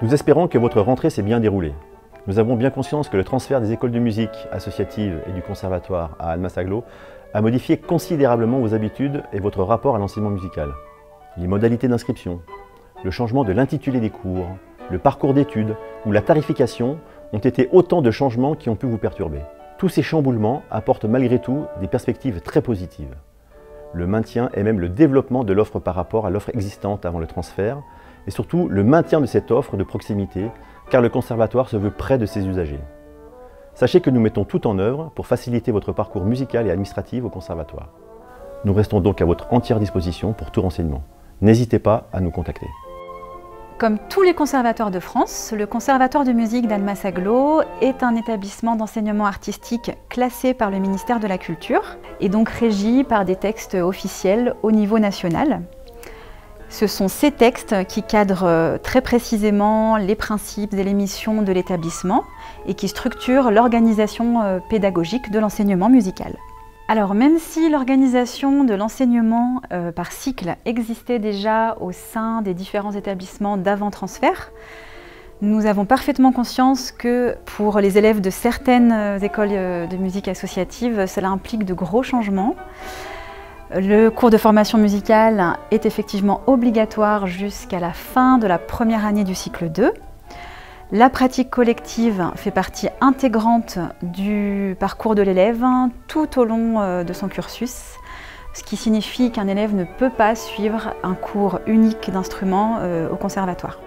Nous espérons que votre rentrée s'est bien déroulée. Nous avons bien conscience que le transfert des écoles de musique associatives et du conservatoire à Annemasse-Agglo a modifié considérablement vos habitudes et votre rapport à l'enseignement musical. Les modalités d'inscription, le changement de l'intitulé des cours, le parcours d'études ou la tarification ont été autant de changements qui ont pu vous perturber. Tous ces chamboulements apportent malgré tout des perspectives très positives. Le maintien et même le développement de l'offre par rapport à l'offre existante avant le transfert, et surtout le maintien de cette offre de proximité, car le conservatoire se veut près de ses usagers. Sachez que nous mettons tout en œuvre pour faciliter votre parcours musical et administratif au conservatoire. Nous restons donc à votre entière disposition pour tout renseignement. N'hésitez pas à nous contacter. Comme tous les conservatoires de France, le Conservatoire de musique d'Annemasse-Agglo est un établissement d'enseignement artistique classé par le ministère de la Culture et donc régi par des textes officiels au niveau national. Ce sont ces textes qui cadrent très précisément les principes et les missions de l'établissement et qui structurent l'organisation pédagogique de l'enseignement musical. Alors même si l'organisation de l'enseignement par cycle existait déjà au sein des différents établissements d'avant-transfert, nous avons parfaitement conscience que pour les élèves de certaines écoles de musique associative, cela implique de gros changements. Le cours de formation musicale est effectivement obligatoire jusqu'à la fin de la première année du cycle 2. La pratique collective fait partie intégrante du parcours de l'élève tout au long de son cursus, ce qui signifie qu'un élève ne peut pas suivre un cours unique d'instrument au conservatoire.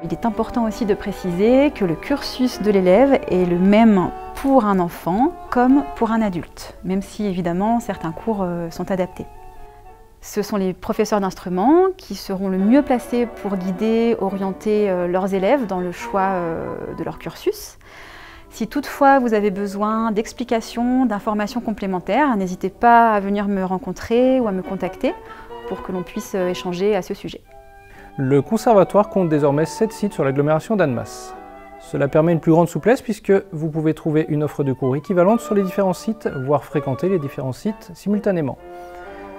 Il est important aussi de préciser que le cursus de l'élève est le même pour un enfant comme pour un adulte, même si évidemment certains cours sont adaptés. Ce sont les professeurs d'instruments qui seront le mieux placés pour guider, orienter leurs élèves dans le choix de leur cursus. Si toutefois vous avez besoin d'explications, d'informations complémentaires, n'hésitez pas à venir me rencontrer ou à me contacter pour que l'on puisse échanger à ce sujet. Le conservatoire compte désormais 7 sites sur l'agglomération d'Annemasse. Cela permet une plus grande souplesse puisque vous pouvez trouver une offre de cours équivalente sur les différents sites, voire fréquenter les différents sites simultanément.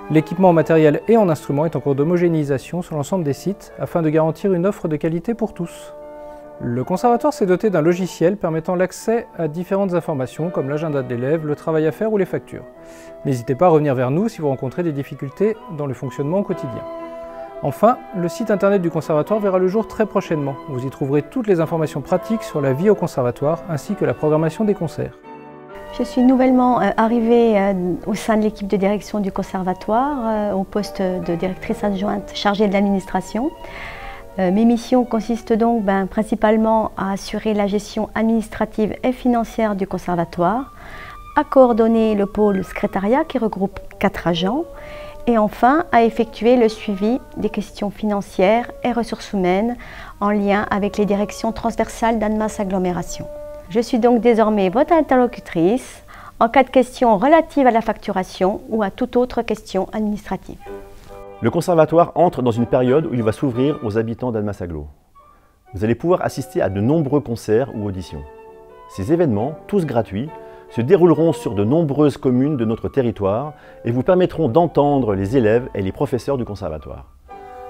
L'équipement en matériel et en instruments est en cours d'homogénéisation sur l'ensemble des sites afin de garantir une offre de qualité pour tous. Le conservatoire s'est doté d'un logiciel permettant l'accès à différentes informations comme l'agenda de l'élève, le travail à faire ou les factures. N'hésitez pas à revenir vers nous si vous rencontrez des difficultés dans le fonctionnement au quotidien. Enfin, le site internet du conservatoire verra le jour très prochainement. Vous y trouverez toutes les informations pratiques sur la vie au conservatoire ainsi que la programmation des concerts. Je suis nouvellement arrivée au sein de l'équipe de direction du conservatoire au poste de directrice adjointe chargée de l'administration. Mes missions consistent donc principalement à assurer la gestion administrative et financière du conservatoire, à coordonner le pôle secrétariat qui regroupe 4 agents, et enfin à effectuer le suivi des questions financières et ressources humaines en lien avec les directions transversales d'Annemasse Agglomération. Je suis donc désormais votre interlocutrice en cas de questions relatives à la facturation ou à toute autre question administrative. Le conservatoire entre dans une période où il va s'ouvrir aux habitants d'Annemasse-Agglo. Vous allez pouvoir assister à de nombreux concerts ou auditions. Ces événements, tous gratuits, se dérouleront sur de nombreuses communes de notre territoire et vous permettront d'entendre les élèves et les professeurs du conservatoire.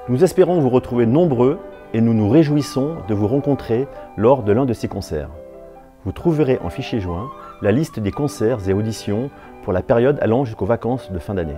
Nous espérons vous retrouver nombreux et nous nous réjouissons de vous rencontrer lors de l'un de ces concerts. Vous trouverez en fichier joint la liste des concerts et auditions pour la période allant jusqu'aux vacances de fin d'année.